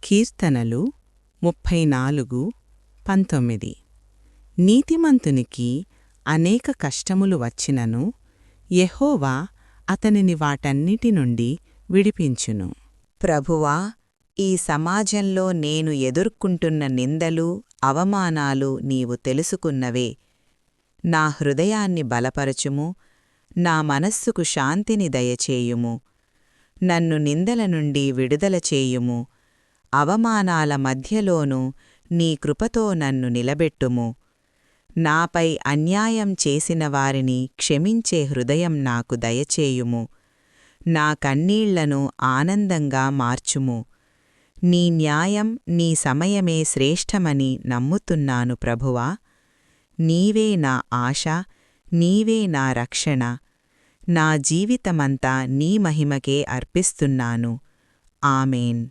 కీర్తనలు 34:19 నీతిమంతునికి అనేక కష్టములు వచ్చినను యెహోవా అతనిని వాటన్నిటి నుండి విడిపించును. ప్రభువా, ఈ సమాజంలో నేను ఎదుర్కొంటున్న నిందలు, అవమానాలు నీవు తెలుసుకున్నవే. నా హృదయాన్ని బలపరచుము, నా మనస్సుకు శాంతిని దయచేయుము. నన్ను నిందల నుండి విడుదల చేయుము. అవమానాల మధ్యలోనూ నీ కృపతో నన్ను నిలబెట్టుము. నాపై అన్యాయం చేసిన వారిని క్షమించే హృదయం నాకు దయచేయుము. నా కన్నీళ్లను ఆనందంగా మార్చుము. నీ న్యాయం, నీ సమయమే శ్రేష్టమని నమ్ముతున్నాను ప్రభువా. నీవే నా ఆశ, నీవే నా రక్షణ. నా జీవితమంతా నీ మహిమకే అర్పిస్తున్నాను. ఆమేన్.